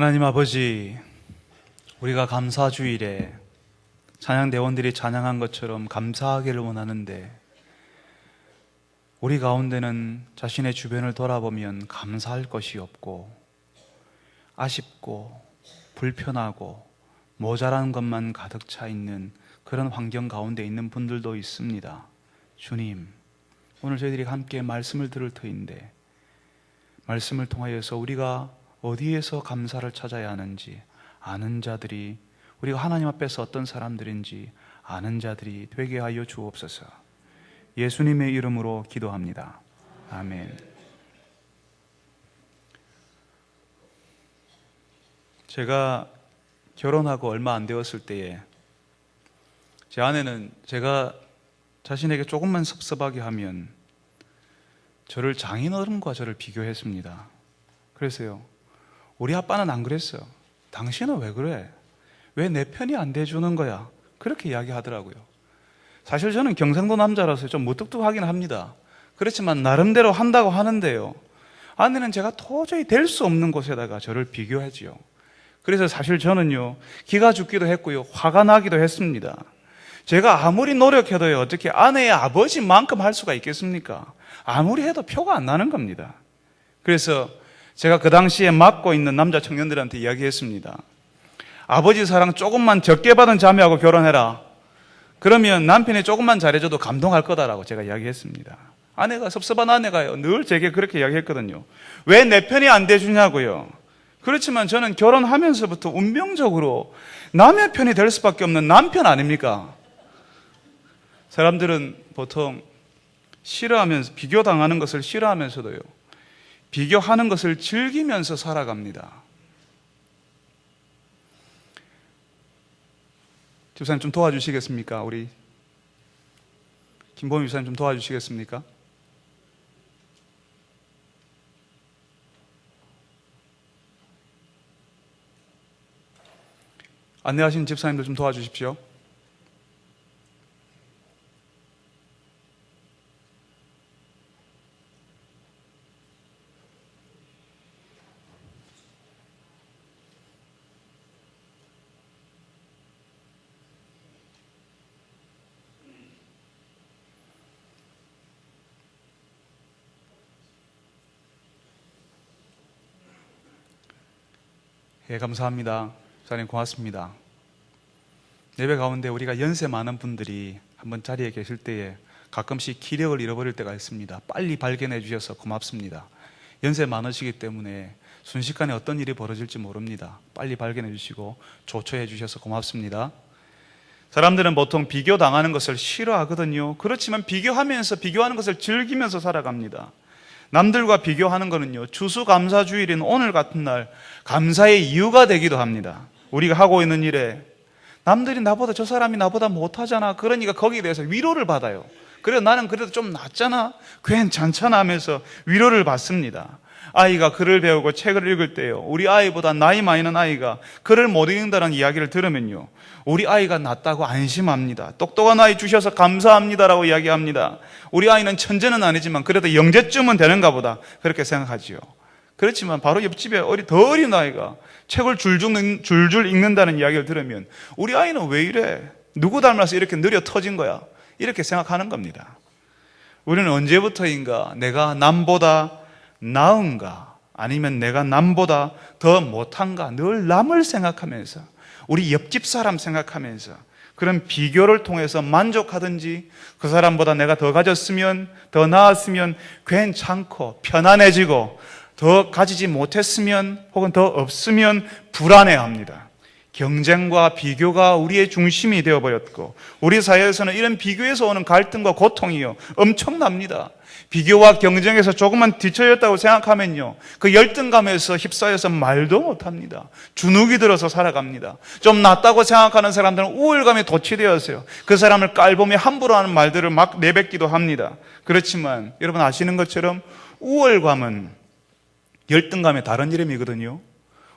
하나님 아버지, 우리가 감사주일에 찬양대원들이 찬양한 것처럼 감사하기를 원하는데, 우리 가운데는 자신의 주변을 돌아보면 감사할 것이 없고 아쉽고 불편하고 모자란 것만 가득 차 있는 그런 환경 가운데 있는 분들도 있습니다. 주님, 오늘 저희들이 함께 말씀을 들을 터인데, 말씀을 통하여서 우리가 어디에서 감사를 찾아야 하는지 아는 자들이, 우리가 하나님 앞에서 어떤 사람들인지 아는 자들이 되게 하여 주옵소서. 예수님의 이름으로 기도합니다. 아멘. 제가 결혼하고 얼마 안 되었을 때에 제 아내는 제가 자신에게 조금만 섭섭하게 하면 저를 장인어른과 저를 비교했습니다. 그래서요, 우리 아빠는 안 그랬어요. 당신은 왜 그래? 왜 내 편이 안 돼주는 거야? 그렇게 이야기하더라고요. 사실 저는 경상도 남자라서 좀 무뚝뚝하긴 합니다. 그렇지만 나름대로 한다고 하는데요, 아내는 제가 도저히 될 수 없는 곳에다가 저를 비교하지요. 그래서 사실 저는요, 기가 죽기도 했고요, 화가 나기도 했습니다. 제가 아무리 노력해도요, 어떻게 아내의 아버지만큼 할 수가 있겠습니까? 아무리 해도 표가 안 나는 겁니다. 그래서 제가 그 당시에 맡고 있는 남자 청년들한테 이야기했습니다. 아버지 사랑 조금만 적게 받은 자매하고 결혼해라. 그러면 남편이 조금만 잘해줘도 감동할 거다라고 제가 이야기했습니다. 아내가, 섭섭한 아내가요, 늘 제게 그렇게 이야기했거든요. 왜 내 편이 안 돼주냐고요. 그렇지만 저는 결혼하면서부터 운명적으로 남의 편이 될 수밖에 없는 남편 아닙니까? 사람들은 보통 싫어하면서, 비교당하는 것을 싫어하면서도요, 비교하는 것을 즐기면서 살아갑니다. 집사님 좀 도와주시겠습니까? 우리 김보미 집사님 좀 도와주시겠습니까? 안내하신 집사님들 좀 도와주십시오. 예, 감사합니다. 목사님 고맙습니다. 예배 가운데 우리가 연세 많은 분들이 한번 자리에 계실 때에 가끔씩 기력을 잃어버릴 때가 있습니다. 빨리 발견해 주셔서 고맙습니다. 연세 많으시기 때문에 순식간에 어떤 일이 벌어질지 모릅니다. 빨리 발견해 주시고 조처해 주셔서 고맙습니다. 사람들은 보통 비교당하는 것을 싫어하거든요. 그렇지만 비교하면서, 비교하는 것을 즐기면서 살아갑니다. 남들과 비교하는 거는요, 추수감사주일인 오늘 같은 날 감사의 이유가 되기도 합니다. 우리가 하고 있는 일에 남들이 나보다, 저 사람이 나보다 못하잖아, 그러니까 거기에 대해서 위로를 받아요. 그래서 나는 그래도 좀 낫잖아, 괜찮잖아 하면서 위로를 받습니다. 아이가 글을 배우고 책을 읽을 때요, 우리 아이보다 나이 많은 아이가 글을 못 읽는다는 이야기를 들으면요, 우리 아이가 낫다고 안심합니다. 똑똑한 아이 주셔서 감사합니다라고 이야기합니다. 우리 아이는 천재는 아니지만 그래도 영재쯤은 되는가 보다, 그렇게 생각하지요. 그렇지만 바로 옆집에 더 어린 아이가 책을 줄줄 읽는다는 이야기를 들으면 우리 아이는 왜 이래? 누구 닮아서 이렇게 느려 터진 거야? 이렇게 생각하는 겁니다. 우리는 언제부터인가 내가 남보다 나은가, 아니면 내가 남보다 더 못한가, 늘 남을 생각하면서, 우리 옆집 사람 생각하면서 그런 비교를 통해서 만족하든지, 그 사람보다 내가 더 가졌으면, 더 나았으면 괜찮고 편안해지고, 더 가지지 못했으면 혹은 더 없으면 불안해합니다. 경쟁과 비교가 우리의 중심이 되어버렸고, 우리 사회에서는 이런 비교에서 오는 갈등과 고통이요, 엄청납니다. 비교와 경쟁에서 조금만 뒤처졌다고 생각하면요, 그 열등감에서 휩싸여서 말도 못합니다. 주눅이 들어서 살아갑니다. 좀 낫다고 생각하는 사람들은 우월감에 도취되었어요. 그 사람을 깔보며 함부로 하는 말들을 막 내뱉기도 합니다. 그렇지만 여러분 아시는 것처럼 우월감은 열등감의 다른 이름이거든요.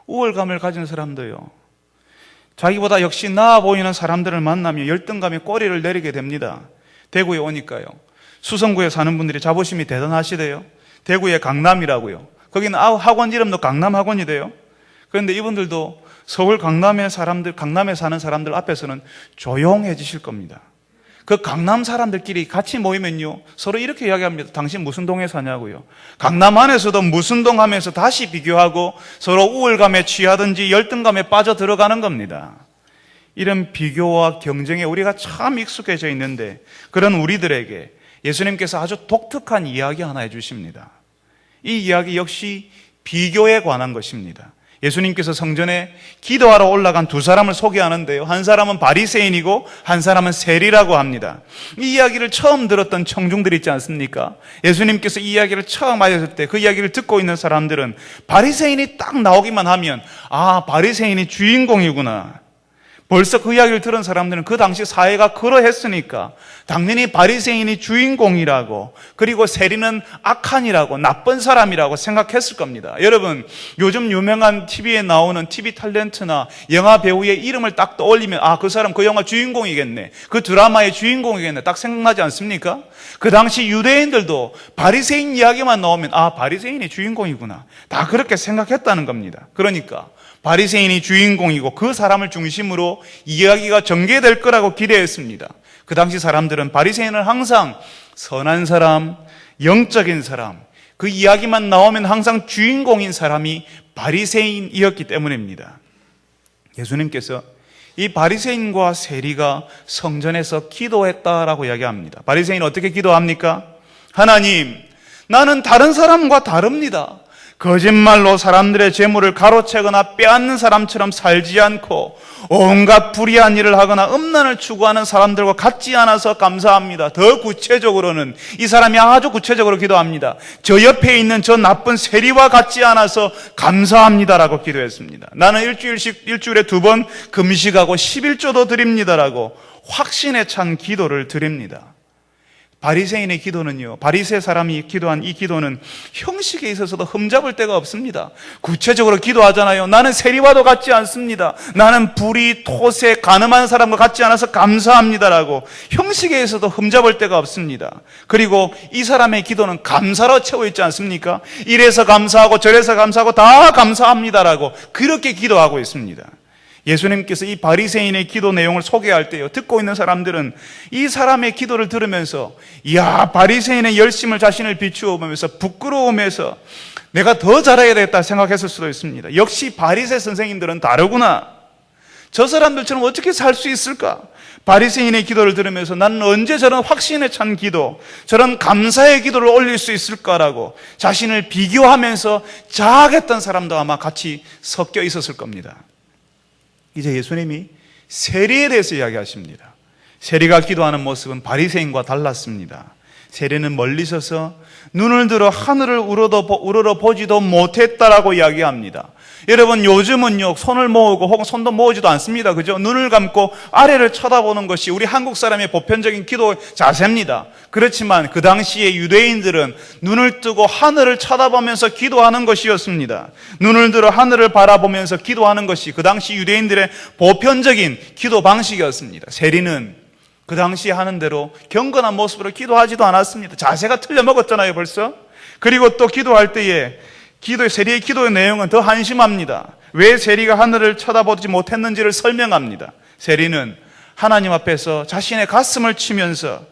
우월감을 가진 사람도요, 자기보다 역시 나아 보이는 사람들을 만나면 열등감에 꼬리를 내리게 됩니다. 대구에 오니까요, 수성구에 사는 분들이 자부심이 대단하시대요. 대구의 강남이라고요. 거기는 학원 이름도 강남학원이래요. 그런데 이분들도 서울 강남에 사는 사람들 앞에서는 조용해지실 겁니다. 그 강남 사람들끼리 같이 모이면요, 서로 이렇게 이야기합니다. 당신 무슨 동에 사냐고요. 강남 안에서도 무슨 동 하면서 다시 비교하고 서로 우울감에 취하든지 열등감에 빠져 들어가는 겁니다. 이런 비교와 경쟁에 우리가 참 익숙해져 있는데, 그런 우리들에게 예수님께서 아주 독특한 이야기 하나 해주십니다. 이 이야기 역시 비교에 관한 것입니다. 예수님께서 성전에 기도하러 올라간 두 사람을 소개하는데요, 한 사람은 바리새인이고 한 사람은 세리라고 합니다. 이 이야기를 처음 들었던 청중들 있지 않습니까? 예수님께서 이 이야기를 처음 하셨을 때 그 이야기를 듣고 있는 사람들은 바리새인이 딱 나오기만 하면, 아, 바리새인이 주인공이구나. 벌써 그 이야기를 들은 사람들은 그 당시 사회가 그러했으니까 당연히 바리새인이 주인공이라고, 그리고 세리는 악한이라고, 나쁜 사람이라고 생각했을 겁니다. 여러분, 요즘 유명한 TV에 나오는 TV 탤런트나 영화 배우의 이름을 딱 떠올리면, 아, 그 사람 그 영화 주인공이겠네, 그 드라마의 주인공이겠네, 딱 생각나지 않습니까? 그 당시 유대인들도 바리새인 이야기만 나오면, 아, 바리새인이 주인공이구나, 다 그렇게 생각했다는 겁니다. 그러니까 바리새인이 주인공이고 그 사람을 중심으로 이야기가 전개될 거라고 기대했습니다. 그 당시 사람들은 바리새인은 항상 선한 사람, 영적인 사람, 그 이야기만 나오면 항상 주인공인 사람이 바리새인이었기 때문입니다. 예수님께서 이 바리새인과 세리가 성전에서 기도했다라고 이야기합니다. 바리새인은 어떻게 기도합니까? 하나님, 나는 다른 사람과 다릅니다. 거짓말로 사람들의 재물을 가로채거나 빼앗는 사람처럼 살지 않고 온갖 불의한 일을 하거나 음란을 추구하는 사람들과 같지 않아서 감사합니다. 더 구체적으로는 이 사람이 아주 구체적으로 기도합니다. 저 옆에 있는 저 나쁜 세리와 같지 않아서 감사합니다라고 기도했습니다. 나는 일주일에 2번 금식하고 11조도 드립니다라고 확신에 찬 기도를 드립니다. 바리새인의 기도는요, 바리새 사람이 기도한 이 기도는 형식에 있어서도 흠잡을 데가 없습니다. 구체적으로 기도하잖아요. 나는 세리와도 같지 않습니다. 나는 불의, 토세, 가늠한 사람과 같지 않아서 감사합니다라고 형식에 있어도 흠잡을 데가 없습니다. 그리고 이 사람의 기도는 감사로 채워 있지 않습니까? 이래서 감사하고 저래서 감사하고 다 감사합니다라고 그렇게 기도하고 있습니다. 예수님께서 이 바리새인의 기도 내용을 소개할 때요, 듣고 있는 사람들은 이 사람의 기도를 들으면서, 이야, 바리새인의 열심을 자신을 비추어 보면서 부끄러움에서 내가 더 잘해야 되겠다 생각했을 수도 있습니다. 역시 바리새 선생님들은 다르구나. 저 사람들처럼 어떻게 살 수 있을까? 바리새인의 기도를 들으면서 나는 언제 저런 확신에 찬 기도, 저런 감사의 기도를 올릴 수 있을까라고 자신을 비교하면서 자학했던 사람도 아마 같이 섞여 있었을 겁니다. 이제 예수님이 세리에 대해서 이야기하십니다. 세리가 기도하는 모습은 바리새인과 달랐습니다. 세리는 멀리 서서 눈을 들어 하늘을 우러러 보지도 못했다라고 이야기합니다. 여러분, 요즘은요, 손을 모으고 혹은 손도 모으지도 않습니다. 그죠? 눈을 감고 아래를 쳐다보는 것이 우리 한국 사람의 보편적인 기도 자세입니다. 그렇지만 그 당시에 유대인들은 눈을 뜨고 하늘을 쳐다보면서 기도하는 것이었습니다. 눈을 들어 하늘을 바라보면서 기도하는 것이 그 당시 유대인들의 보편적인 기도 방식이었습니다. 세리는 그 당시에 하는 대로 경건한 모습으로 기도하지도 않았습니다. 자세가 틀려 먹었잖아요, 벌써. 그리고 또 기도할 때에 세리의 기도의 내용은 더 한심합니다. 왜 세리가 하늘을 쳐다보지 못했는지를 설명합니다. 세리는 하나님 앞에서 자신의 가슴을 치면서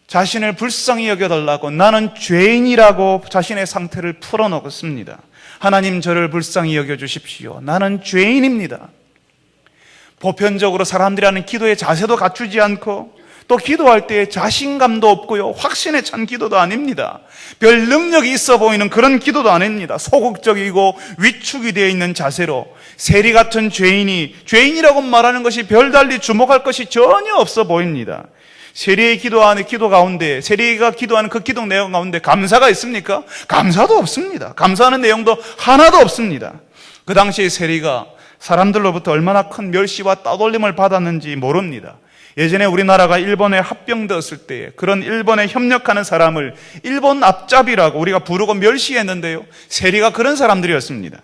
자신을 불쌍히 여겨달라고, 나는 죄인이라고 자신의 상태를 풀어놓습니다. 하나님, 저를 불쌍히 여겨주십시오. 나는 죄인입니다. 보편적으로 사람들이 하는 기도의 자세도 갖추지 않고 또 기도할 때 자신감도 없고요, 확신에 찬 기도도 아닙니다. 별 능력이 있어 보이는 그런 기도도 아닙니다. 소극적이고 위축이 되어 있는 자세로 세리 같은 죄인이라고 말하는 것이 별달리 주목할 것이 전혀 없어 보입니다. 세리의 기도하는 기도 가운데, 세리가 기도하는 그 기도 내용 가운데 감사가 있습니까? 감사도 없습니다. 감사하는 내용도 하나도 없습니다. 그 당시에 세리가 사람들로부터 얼마나 큰 멸시와 따돌림을 받았는지 모릅니다. 예전에 우리나라가 일본에 합병되었을 때 그런 일본에 협력하는 사람을 일본 앞잡이라고 우리가 부르고 멸시했는데요, 세리가 그런 사람들이었습니다.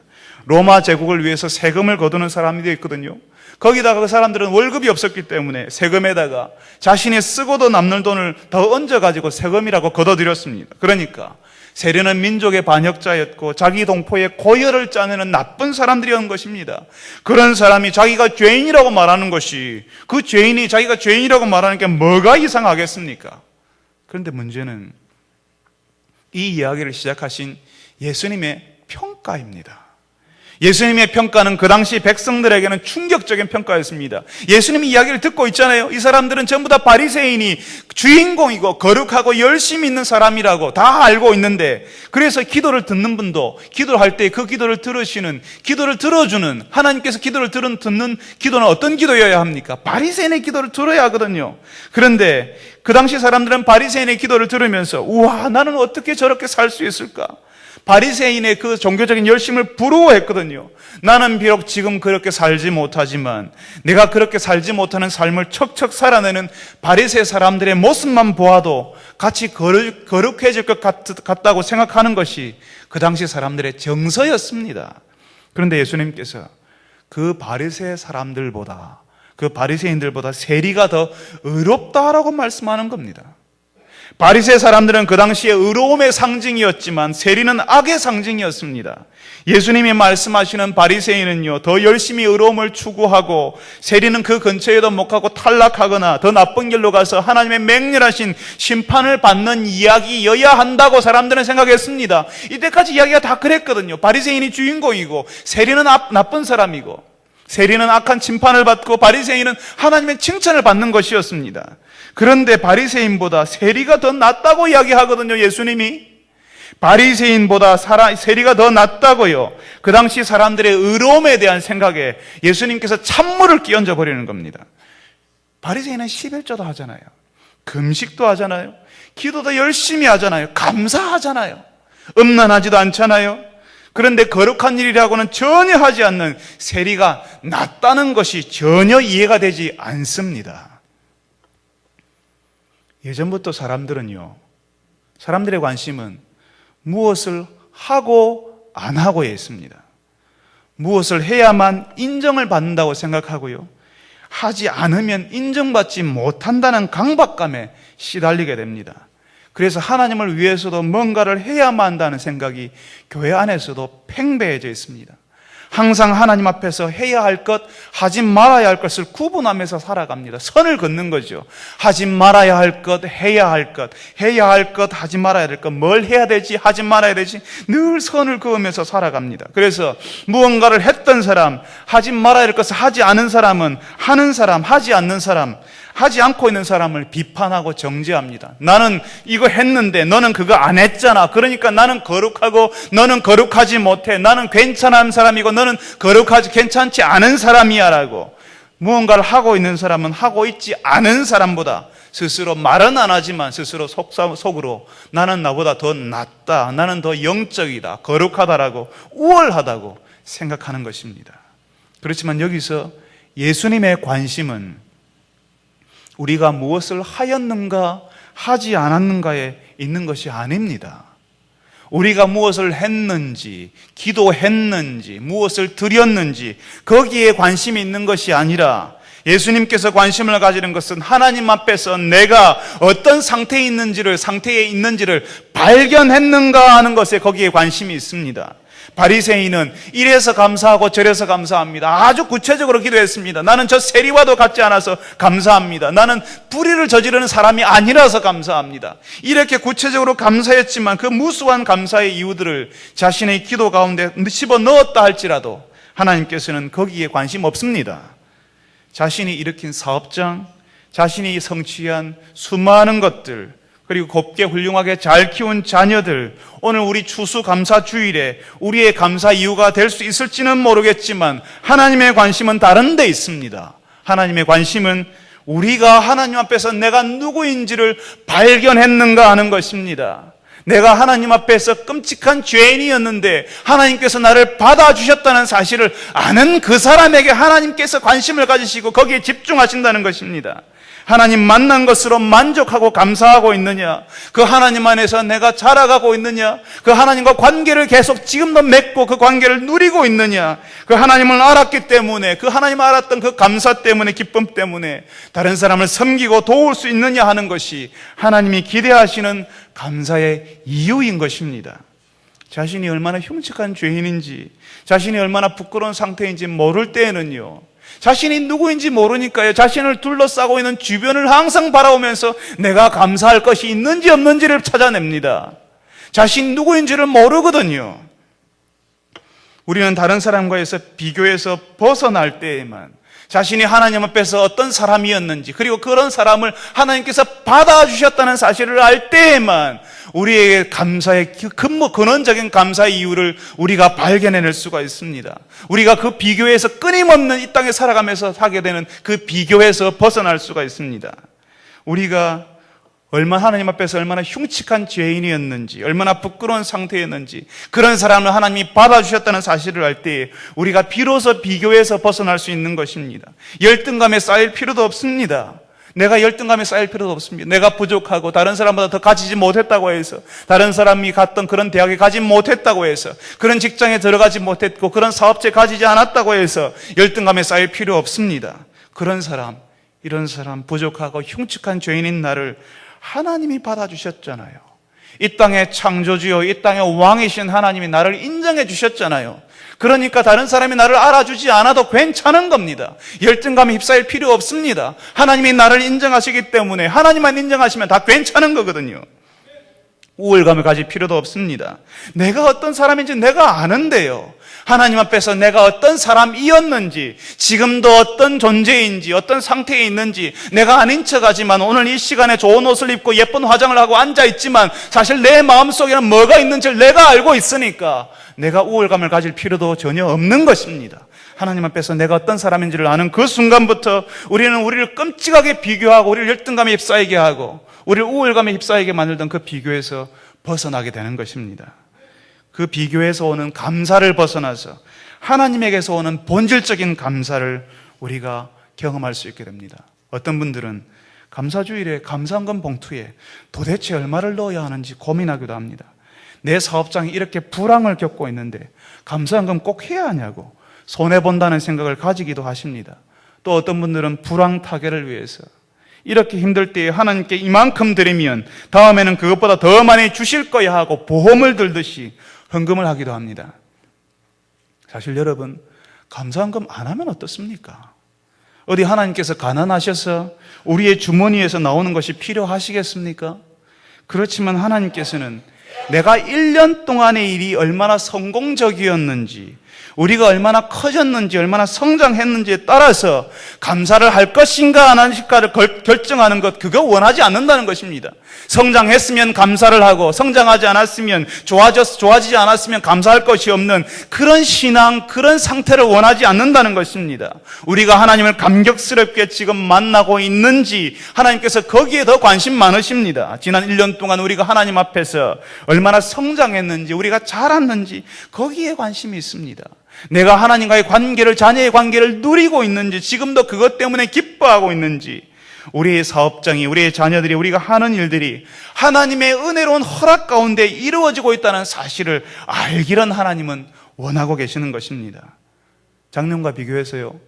로마 제국을 위해서 세금을 거두는 사람이 있거든요. 거기다가 그 사람들은 월급이 없었기 때문에 세금에다가 자신이 쓰고도 남는 돈을 더 얹어가지고 세금이라고 걷어들였습니다. 그러니까 세리는 민족의 반역자였고 자기 동포의 고혈을 짜내는 나쁜 사람들이었던 것입니다. 그런 사람이 자기가 죄인이라고 말하는 것이, 그 죄인이 자기가 죄인이라고 말하는 게 뭐가 이상하겠습니까? 그런데 문제는 이 이야기를 시작하신 예수님의 평가입니다. 예수님의 평가는 그 당시 백성들에게는 충격적인 평가였습니다. 예수님이 이야기를 듣고 있잖아요. 이 사람들은 전부 다 바리새인이 주인공이고 거룩하고 열심히 있는 사람이라고 다 알고 있는데, 그래서 기도를 듣는 분도 기도를 할 때 그 기도를 들으시는, 기도를 들어주는, 하나님께서 기도를 듣는 기도는 어떤 기도여야 합니까? 바리새인의 기도를 들어야 하거든요. 그런데 그 당시 사람들은 바리새인의 기도를 들으면서 우와, 나는 어떻게 저렇게 살 수 있을까? 바리새인의 그 종교적인 열심을 부러워했거든요. 나는 비록 지금 그렇게 살지 못하지만 내가 그렇게 살지 못하는 삶을 척척 살아내는 바리새 사람들의 모습만 보아도 같이 거룩해질 것 같다고 생각하는 것이 그 당시 사람들의 정서였습니다. 그런데 예수님께서 그 바리새 사람들보다, 그 바리새인들보다 세리가 더 의롭다라고 말씀하는 겁니다. 바리새 사람들은 그 당시에 의로움의 상징이었지만 세리는 악의 상징이었습니다. 예수님이 말씀하시는 바리새인은요, 더 열심히 의로움을 추구하고 세리는 그 근처에도 못 가고 탈락하거나 더 나쁜 길로 가서 하나님의 맹렬하신 심판을 받는 이야기여야 한다고 사람들은 생각했습니다. 이때까지 이야기가 다 그랬거든요. 바리새인이 주인공이고 세리는 나쁜 사람이고, 세리는 악한 심판을 받고 바리새인은 하나님의 칭찬을 받는 것이었습니다. 그런데 바리새인보다 세리가 더 낫다고 이야기하거든요, 예수님이. 바리새인보다 세리가 더 낫다고요. 그 당시 사람들의 의로움에 대한 생각에 예수님께서 찬물을 끼얹어 버리는 겁니다. 바리새인은 11조도 하잖아요. 금식도 하잖아요. 기도도 열심히 하잖아요. 감사하잖아요. 음란하지도 않잖아요. 그런데 거룩한 일이라고는 전혀 하지 않는 세리가 낫다는 것이 전혀 이해가 되지 않습니다. 예전부터 사람들의 관심은 무엇을 하고 안 하고에 있습니다. 무엇을 해야만 인정을 받는다고 생각하고요, 하지 않으면 인정받지 못한다는 강박감에 시달리게 됩니다. 그래서 하나님을 위해서도 뭔가를 해야만 한다는 생각이 교회 안에서도 팽배해져 있습니다. 항상 하나님 앞에서 해야 할 것, 하지 말아야 할 것을 구분하면서 살아갑니다. 선을 긋는 거죠. 하지 말아야 할 것, 해야 할 것, 해야 할 것, 하지 말아야 될 것, 뭘 해야 되지, 하지 말아야 되지, 늘 선을 그으면서 살아갑니다. 그래서 무언가를 했던 사람, 하지 말아야 할 것을 하지 않은 사람은 하는 사람, 하지 않는 사람, 하지 않고 있는 사람을 비판하고 정죄합니다. 나는 이거 했는데 너는 그거 안 했잖아. 그러니까 나는 거룩하고 너는 거룩하지 못해. 나는 괜찮은 사람이고 너는 괜찮지 않은 사람이야 라고. 무언가를 하고 있는 사람은 하고 있지 않은 사람보다 스스로 말은 안 하지만 스스로 속으로 나는 나보다 더 낫다, 나는 더 영적이다, 거룩하다라고, 우월하다고 생각하는 것입니다. 그렇지만 여기서 예수님의 관심은 우리가 무엇을 하였는가 하지 않았는가에 있는 것이 아닙니다. 우리가 무엇을 했는지, 기도했는지, 무엇을 드렸는지 거기에 관심이 있는 것이 아니라, 예수님께서 관심을 가지는 것은 하나님 앞에서 내가 어떤 상태에 있는지를 발견했는가 하는 것에 거기에 관심이 있습니다. 바리새인은 이래서 감사하고 저래서 감사합니다. 아주 구체적으로 기도했습니다. 나는 저 세리와도 같지 않아서 감사합니다. 나는 불의를 저지르는 사람이 아니라서 감사합니다. 이렇게 구체적으로 감사했지만 그 무수한 감사의 이유들을 자신의 기도 가운데 집어넣었다 할지라도 하나님께서는 거기에 관심 없습니다. 자신이 일으킨 사업장, 자신이 성취한 수많은 것들, 그리고 곱게 훌륭하게 잘 키운 자녀들, 오늘 우리 추수감사주일에 우리의 감사 이유가 될 수 있을지는 모르겠지만 하나님의 관심은 다른 데 있습니다. 하나님의 관심은 우리가 하나님 앞에서 내가 누구인지를 발견했는가 하는 것입니다. 내가 하나님 앞에서 끔찍한 죄인이었는데 하나님께서 나를 받아주셨다는 사실을 아는 그 사람에게 하나님께서 관심을 가지시고 거기에 집중하신다는 것입니다. 하나님 만난 것으로 만족하고 감사하고 있느냐? 그 하나님 안에서 내가 자라가고 있느냐? 그 하나님과 관계를 계속 지금도 맺고 그 관계를 누리고 있느냐? 그 하나님을 알았기 때문에, 그 하나님을 알았던 그 감사 때문에, 기쁨 때문에 다른 사람을 섬기고 도울 수 있느냐 하는 것이 하나님이 기대하시는 감사의 이유인 것입니다. 자신이 얼마나 흉측한 죄인인지, 자신이 얼마나 부끄러운 상태인지 모를 때에는요, 자신이 누구인지 모르니까요, 자신을 둘러싸고 있는 주변을 항상 바라보면서 내가 감사할 것이 있는지 없는지를 찾아냅니다. 자신이 누구인지를 모르거든요. 우리는 다른 사람과에서 비교해서 벗어날 때에만 자신이 하나님 앞에서 어떤 사람이었는지, 그리고 그런 사람을 하나님께서 받아주셨다는 사실을 알 때에만 우리에게 감사의 근원적인 감사의 이유를 우리가 발견해낼 수가 있습니다. 우리가 그 비교에서 끊임없는 이 땅에 살아가면서 하게 되는 그 비교에서 벗어날 수가 있습니다. 우리가 하나님 앞에서 얼마나 흉측한 죄인이었는지, 얼마나 부끄러운 상태였는지, 그런 사람을 하나님이 받아주셨다는 사실을 알 때 우리가 비로소 비교에서 벗어날 수 있는 것입니다. 열등감에 쌓일 필요도 없습니다. 내가 열등감에 쌓일 필요도 없습니다. 내가 부족하고 다른 사람보다 더 가지지 못했다고 해서, 다른 사람이 갔던 그런 대학에 가지 못했다고 해서, 그런 직장에 들어가지 못했고 그런 사업체에 가지지 않았다고 해서 열등감에 쌓일 필요 없습니다. 그런 사람, 이런 사람, 부족하고 흉측한 죄인인 나를 하나님이 받아주셨잖아요. 이 땅의 창조주요, 이 땅의 왕이신 하나님이 나를 인정해 주셨잖아요. 그러니까 다른 사람이 나를 알아주지 않아도 괜찮은 겁니다. 열등감에 휩싸일 필요 없습니다. 하나님이 나를 인정하시기 때문에, 하나님만 인정하시면 다 괜찮은 거거든요. 우월감을 가질 필요도 없습니다. 내가 어떤 사람인지 내가 아는데요, 하나님 앞에서 내가 어떤 사람이었는지, 지금도 어떤 존재인지, 어떤 상태에 있는지 내가 아닌 척하지만 오늘 이 시간에 좋은 옷을 입고 예쁜 화장을 하고 앉아있지만 사실 내 마음속에는 뭐가 있는지를 내가 알고 있으니까 내가 우월감을 가질 필요도 전혀 없는 것입니다. 하나님 앞에서 내가 어떤 사람인지를 아는 그 순간부터 우리는 우리를 끔찍하게 비교하고 우리를 열등감에 휩싸이게 하고 우리를 우월감에 휩싸이게 만들던 그 비교에서 벗어나게 되는 것입니다. 그 비교에서 오는 감사를 벗어나서 하나님에게서 오는 본질적인 감사를 우리가 경험할 수 있게 됩니다. 어떤 분들은 감사주일에 감사헌금 봉투에 도대체 얼마를 넣어야 하는지 고민하기도 합니다. 내 사업장이 이렇게 불황을 겪고 있는데 감사헌금 꼭 해야 하냐고 손해본다는 생각을 가지기도 하십니다. 또 어떤 분들은 불황 타개를 위해서 이렇게 힘들 때에 하나님께 이만큼 드리면 다음에는 그것보다 더 많이 주실 거야 하고 보험을 들듯이 헌금을 하기도 합니다. 사실 여러분, 감사헌금 안 하면 어떻습니까? 어디 하나님께서 가난하셔서 우리의 주머니에서 나오는 것이 필요하시겠습니까? 그렇지만 하나님께서는 내가 1년 동안의 일이 얼마나 성공적이었는지, 우리가 얼마나 커졌는지, 얼마나 성장했는지에 따라서 감사를 할 것인가 안 할까를 결정하는 것, 그거 원하지 않는다는 것입니다. 성장했으면 감사를 하고 성장하지 않았으면, 좋아지지 않았으면 감사할 것이 없는 그런 신앙, 그런 상태를 원하지 않는다는 것입니다. 우리가 하나님을 감격스럽게 지금 만나고 있는지 하나님께서 거기에 더 관심 많으십니다. 지난 1년 동안 우리가 하나님 앞에서 얼마나 성장했는지, 우리가 자랐는지 거기에 관심이 있습니다. 내가 하나님과의 관계를, 자녀의 관계를 누리고 있는지, 지금도 그것 때문에 기뻐하고 있는지, 우리의 사업장이, 우리의 자녀들이, 우리가 하는 일들이 하나님의 은혜로운 허락 가운데 이루어지고 있다는 사실을 알기를 하나님은 원하고 계시는 것입니다. 작년과 비교해서요,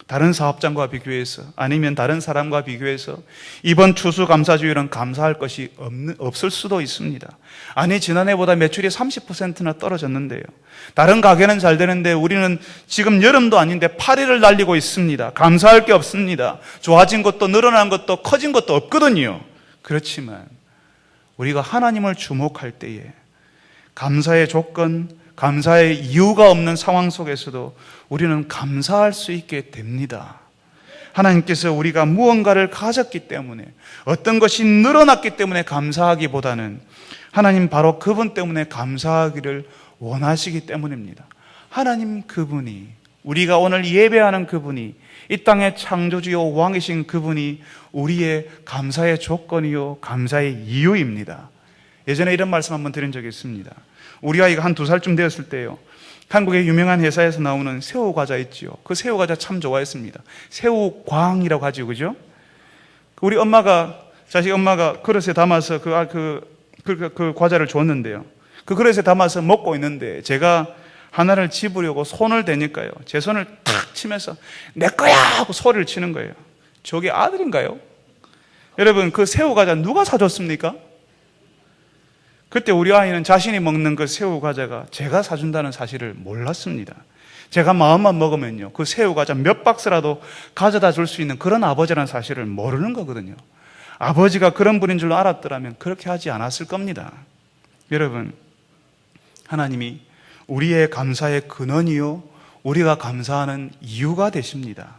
다른 사업장과 비교해서, 아니면 다른 사람과 비교해서 이번 추수감사주일은 감사할 것이 없을 수도 있습니다. 아니, 지난해보다 매출이 30%나 떨어졌는데요, 다른 가게는 잘 되는데 우리는 지금 여름도 아닌데 파리를 날리고 있습니다. 감사할 게 없습니다. 좋아진 것도 늘어난 것도 커진 것도 없거든요. 그렇지만 우리가 하나님을 주목할 때에 감사의 조건, 감사의 이유가 없는 상황 속에서도 우리는 감사할 수 있게 됩니다. 하나님께서 우리가 무언가를 가졌기 때문에, 어떤 것이 늘어났기 때문에 감사하기보다는 하나님 바로 그분 때문에 감사하기를 원하시기 때문입니다. 하나님 그분이, 우리가 오늘 예배하는 그분이, 이 땅의 창조주요 왕이신 그분이 우리의 감사의 조건이요 감사의 이유입니다. 예전에 이런 말씀 한번 드린 적이 있습니다. 우리 아이가 한 2살쯤 되었을 때요, 한국의 유명한 회사에서 나오는 새우 과자 있지요. 그 새우 과자 참 좋아했습니다. 새우광이라고 하죠, 그죠? 우리 자식 엄마가 그릇에 담아서 그 과자를 줬는데요. 그 그릇에 담아서 먹고 있는데 제가 하나를 집으려고 손을 대니까요. 제 손을 탁 치면서 내 거야! 하고 소리를 치는 거예요. 저게 아들인가요? 여러분, 그 새우 과자 누가 사줬습니까? 그때 우리 아이는 자신이 먹는 그 새우 과자가 제가 사준다는 사실을 몰랐습니다. 제가 마음만 먹으면요, 그 새우 과자 몇 박스라도 가져다 줄 수 있는 그런 아버지라는 사실을 모르는 거거든요. 아버지가 그런 분인 줄 알았더라면 그렇게 하지 않았을 겁니다. 여러분, 하나님이 우리의 감사의 근원이요, 우리가 감사하는 이유가 되십니다.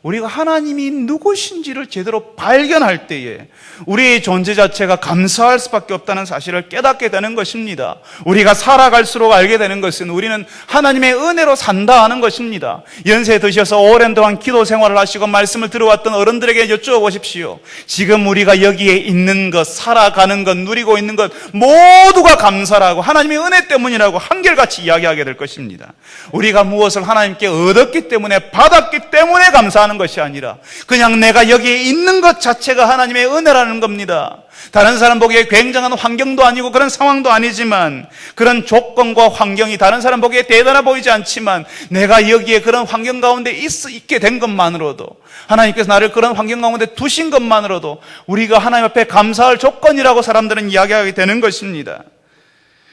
우리가 하나님이 누구신지를 제대로 발견할 때에 우리의 존재 자체가 감사할 수밖에 없다는 사실을 깨닫게 되는 것입니다. 우리가 살아갈수록 알게 되는 것은 우리는 하나님의 은혜로 산다 하는 것입니다. 연세 드셔서 오랜 동안 기도 생활을 하시고 말씀을 들어왔던 어른들에게 여쭈어보십시오. 지금 우리가 여기에 있는 것, 살아가는 것, 누리고 있는 것 모두가 감사라고, 하나님의 은혜 때문이라고 한결같이 이야기하게 될 것입니다. 우리가 무엇을 하나님께 얻었기 때문에, 받았기 때문에 감사하는 것이 아니라 그냥 내가 여기에 있는 것 자체가 하나님의 은혜라는 겁니다. 다른 사람 보기에 굉장한 환경도 아니고 그런 상황도 아니지만, 그런 조건과 환경이 다른 사람 보기에 대단해 보이지 않지만, 내가 여기에 그런 환경 가운데 있게 된 것만으로도, 하나님께서 나를 그런 환경 가운데 두신 것만으로도 우리가 하나님 앞에 감사할 조건이라고 사람들은 이야기하게 되는 것입니다.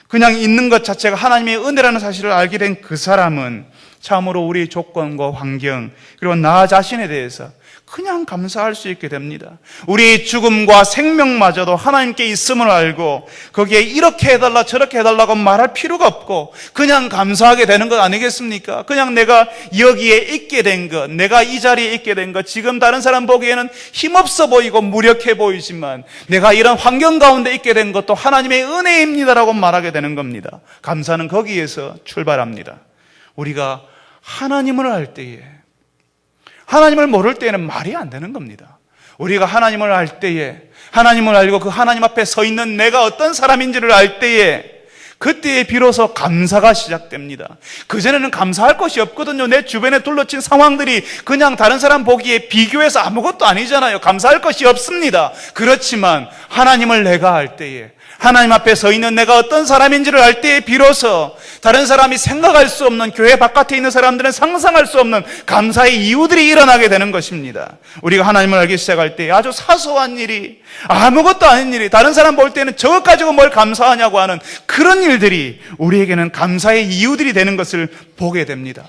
그냥 있는 것 자체가 하나님의 은혜라는 사실을 알게 된 그 사람은 참으로 우리 조건과 환경, 그리고 나 자신에 대해서 그냥 감사할 수 있게 됩니다. 우리의 죽음과 생명마저도 하나님께 있음을 알고 거기에 이렇게 해달라 저렇게 해달라고 말할 필요가 없고 그냥 감사하게 되는 것 아니겠습니까? 그냥 내가 여기에 있게 된 것, 내가 이 자리에 있게 된 것, 지금 다른 사람 보기에는 힘없어 보이고 무력해 보이지만 내가 이런 환경 가운데 있게 된 것도 하나님의 은혜입니다라고 말하게 되는 겁니다. 감사는 거기에서 출발합니다. 우리가 하나님을 알 때에, 하나님을 모를 때에는 말이 안 되는 겁니다. 우리가 하나님을 알 때에, 하나님을 알고 그 하나님 앞에 서 있는 내가 어떤 사람인지를 알 때에, 그때에 비로소 감사가 시작됩니다. 그전에는 감사할 것이 없거든요. 내 주변에 둘러친 상황들이 그냥 다른 사람 보기에 비교해서 아무것도 아니잖아요. 감사할 것이 없습니다. 그렇지만 하나님을 내가 알 때에, 하나님 앞에 서 있는 내가 어떤 사람인지를 알 때에 비로소 다른 사람이 생각할 수 없는, 교회 바깥에 있는 사람들은 상상할 수 없는 감사의 이유들이 일어나게 되는 것입니다. 우리가 하나님을 알기 시작할 때 아주 사소한 일이, 아무것도 아닌 일이, 다른 사람 볼 때는 저것 가지고 뭘 감사하냐고 하는 그런 일들이 우리에게는 감사의 이유들이 되는 것을 보게 됩니다.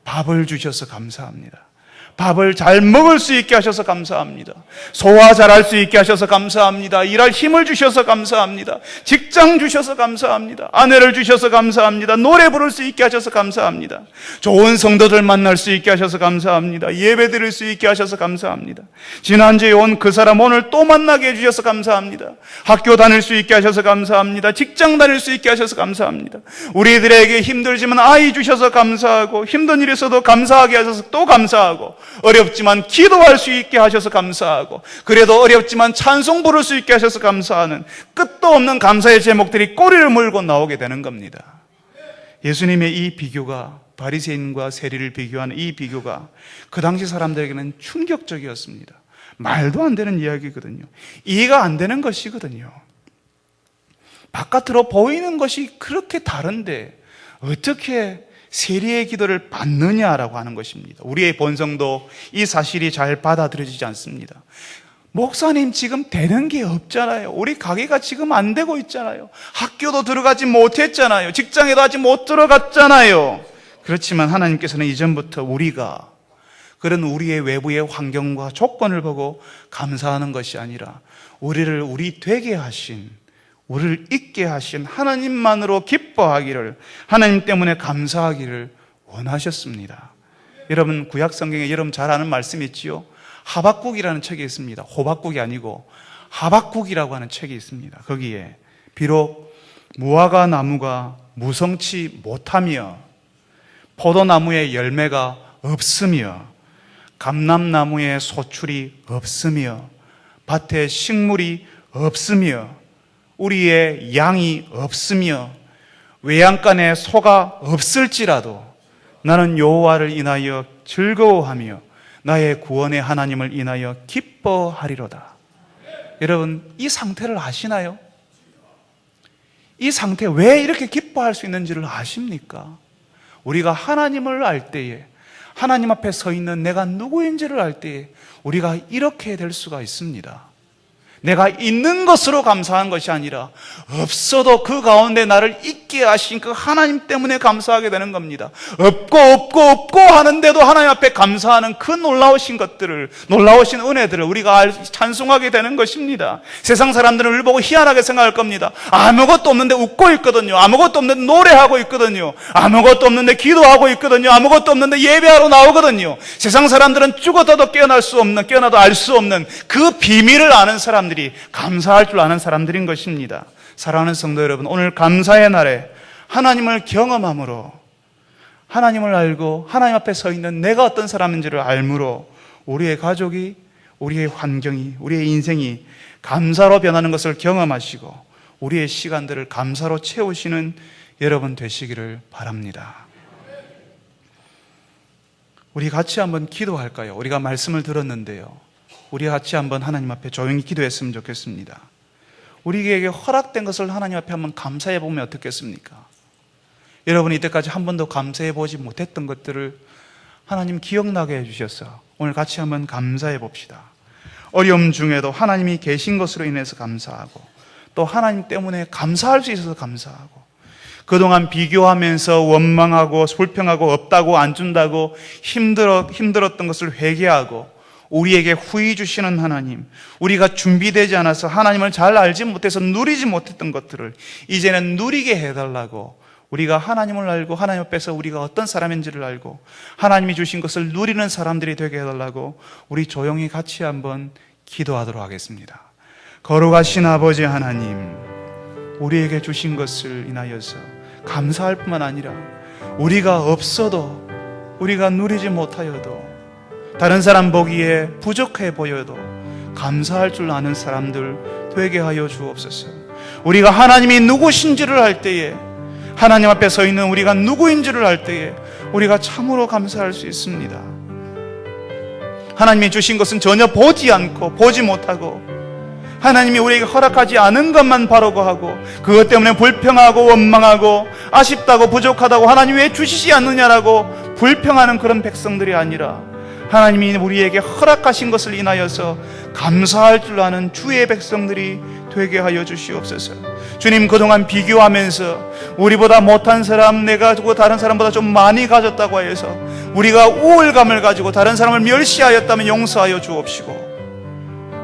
밥을 주셔서 감사합니다. 밥을 잘 먹을 수 있게 하셔서 감사합니다. 소화 잘할 수 있게 하셔서 감사합니다. 일할 힘을 주셔서 감사합니다. 직장 주셔서 감사합니다. 아내를 주셔서 감사합니다. 노래 부를 수 있게 하셔서 감사합니다. 좋은 성도들 만날 수 있게 하셔서 감사합니다. 예배 드릴 수 있게 하셔서 감사합니다. 지난주에 온 그 사람 오늘 또 만나게 해주셔서 감사합니다. 학교 다닐 수 있게 하셔서 감사합니다. 직장 다닐 수 있게 하셔서 감사합니다. 우리들에게 힘들지만 아이 주셔서 감사하고, 힘든 일이 있어도 감사하게 하셔서 또 감사하고, 어렵지만 기도할 수 있게 하셔서 감사하고, 그래도 어렵지만 찬송 부를 수 있게 하셔서 감사하는 끝도 없는 감사의 제목들이 꼬리를 물고 나오게 되는 겁니다. 예수님의 이 비교가, 바리새인과 세리를 비교하는 이 비교가 그 당시 사람들에게는 충격적이었습니다. 말도 안 되는 이야기거든요. 이해가 안 되는 것이거든요. 바깥으로 보이는 것이 그렇게 다른데 어떻게 세리의 기도를 받느냐라고 하는 것입니다. 우리의 본성도 이 사실이 잘 받아들여지지 않습니다. 목사님 지금 되는 게 없잖아요. 우리 가게가 지금 안 되고 있잖아요. 학교도 들어가지 못했잖아요. 직장에도 아직 못 들어갔잖아요. 그렇지만 하나님께서는 이전부터 우리가 그런 우리의 외부의 환경과 조건을 보고 감사하는 것이 아니라 우리를 우리 되게 하신, 우리를 있게 하신 하나님만으로 기뻐하기를, 하나님 때문에 감사하기를 원하셨습니다. 여러분, 구약 성경에 여러분 잘 아는 말씀이 있지요. 하박국이라는 책이 있습니다. 호박국이 아니고 하박국이라고 하는 책이 있습니다. 거기에 비록 무화과 나무가 무성치 못하며 포도나무에 열매가 없으며 감람나무에 소출이 없으며 밭에 식물이 없으며 우리의 양이 없으며 외양간에 소가 없을지라도 나는 여호와를 인하여 즐거워하며 나의 구원의 하나님을 인하여 기뻐하리로다. 여러분, 이 상태를 아시나요? 이 상태 왜 이렇게 기뻐할 수 있는지를 아십니까? 우리가 하나님을 알 때에, 하나님 앞에 서 있는 내가 누구인지를 알 때에 우리가 이렇게 될 수가 있습니다. 내가 있는 것으로 감사한 것이 아니라 없어도 그 가운데 나를 있게 하신 그 하나님 때문에 감사하게 되는 겁니다. 없고 하는데도 하나님 앞에 감사하는 그 놀라우신 것들을, 놀라우신 은혜들을 우리가 찬송하게 되는 것입니다. 세상 사람들은 우리를 보고 희한하게 생각할 겁니다. 아무것도 없는데 웃고 있거든요. 아무것도 없는데 노래하고 있거든요. 아무것도 없는데 기도하고 있거든요. 아무것도 없는데 예배하러 나오거든요. 세상 사람들은 죽어도 깨어나도 알 수 없는 그 비밀을 아는 사람들, 감사할 줄 아는 사람들인 것입니다. 사랑하는 성도 여러분, 오늘 감사의 날에 하나님을 경험함으로, 하나님을 알고 하나님 앞에 서 있는 내가 어떤 사람인지를 알므로 우리의 가족이, 우리의 환경이, 우리의 인생이 감사로 변하는 것을 경험하시고 우리의 시간들을 감사로 채우시는 여러분 되시기를 바랍니다. 우리 같이 한번 기도할까요? 우리가 말씀을 들었는데요, 우리 같이 한번 하나님 앞에 조용히 기도했으면 좋겠습니다. 우리에게 허락된 것을 하나님 앞에 한번 감사해 보면 어떻겠습니까? 여러분이 이때까지 한 번도 감사해 보지 못했던 것들을 하나님 기억나게 해주셔서 오늘 같이 한번 감사해 봅시다. 어려움 중에도 하나님이 계신 것으로 인해서 감사하고, 또 하나님 때문에 감사할 수 있어서 감사하고, 그동안 비교하면서 원망하고 불평하고 없다고 안 준다고 힘들었던 것을 회개하고, 우리에게 후히 주시는 하나님, 우리가 준비되지 않아서 하나님을 잘 알지 못해서 누리지 못했던 것들을 이제는 누리게 해달라고, 우리가 하나님을 알고 하나님 앞에서 우리가 어떤 사람인지를 알고 하나님이 주신 것을 누리는 사람들이 되게 해달라고 우리 조용히 같이 한번 기도하도록 하겠습니다. 거룩하신 아버지 하나님, 우리에게 주신 것을 인하여서 감사할 뿐만 아니라 우리가 없어도, 우리가 누리지 못하여도, 다른 사람 보기에 부족해 보여도 감사할 줄 아는 사람들 되게 하여 주옵소서. 우리가 하나님이 누구신지를 알 때에, 하나님 앞에 서 있는 우리가 누구인지를 알 때에 우리가 참으로 감사할 수 있습니다. 하나님이 주신 것은 전혀 보지 않고 보지 못하고, 하나님이 우리에게 허락하지 않은 것만 바라고 하고, 그것 때문에 불평하고 원망하고 아쉽다고 부족하다고 하나님 왜 주시지 않느냐라고 불평하는 그런 백성들이 아니라, 하나님이 우리에게 허락하신 것을 인하여서 감사할 줄 아는 주의 백성들이 되게 하여 주시옵소서. 주님, 그동안 비교하면서 우리보다 못한 사람, 내가 다른 사람보다 좀 많이 가졌다고 해서 우리가 우월감을 가지고 다른 사람을 멸시하였다면 용서하여 주옵시고,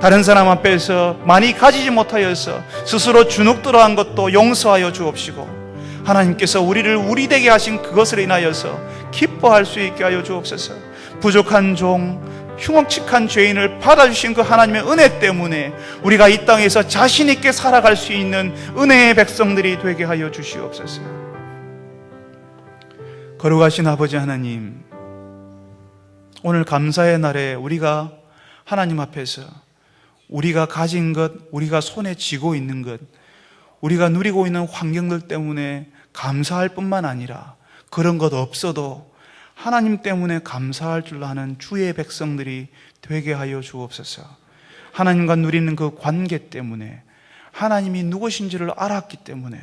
다른 사람 앞에서 많이 가지지 못하여서 스스로 주눅들어한 것도 용서하여 주옵시고, 하나님께서 우리를 우리 되게 하신 그것을 인하여서 기뻐할 수 있게 하여 주옵소서. 부족한 종, 흉악한 죄인을 받아주신 그 하나님의 은혜 때문에 우리가 이 땅에서 자신 있게 살아갈 수 있는 은혜의 백성들이 되게 하여 주시옵소서. 거룩하신 아버지 하나님, 오늘 감사의 날에 우리가 하나님 앞에서 우리가 가진 것, 우리가 손에 쥐고 있는 것, 우리가 누리고 있는 환경들 때문에 감사할 뿐만 아니라 그런 것 없어도 하나님 때문에 감사할 줄 아는 주의 백성들이 되게 하여 주옵소서. 하나님과 누리는 그 관계 때문에, 하나님이 누구신지를 알았기 때문에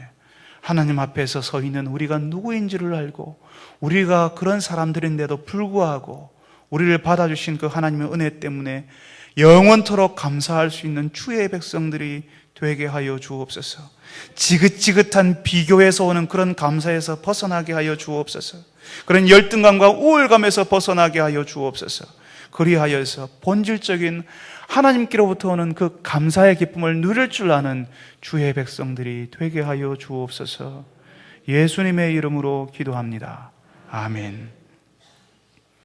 하나님 앞에서 서 있는 우리가 누구인지를 알고, 우리가 그런 사람들인데도 불구하고 우리를 받아주신 그 하나님의 은혜 때문에 영원토록 감사할 수 있는 주의 백성들이 되게 하여 주옵소서. 지긋지긋한 비교에서 오는 그런 감사에서 벗어나게 하여 주옵소서. 그런 열등감과 우월감에서 벗어나게 하여 주옵소서. 그리하여서 본질적인 하나님께로부터 오는 그 감사의 기쁨을 누릴 줄 아는 주의 백성들이 되게 하여 주옵소서. 예수님의 이름으로 기도합니다. 아멘.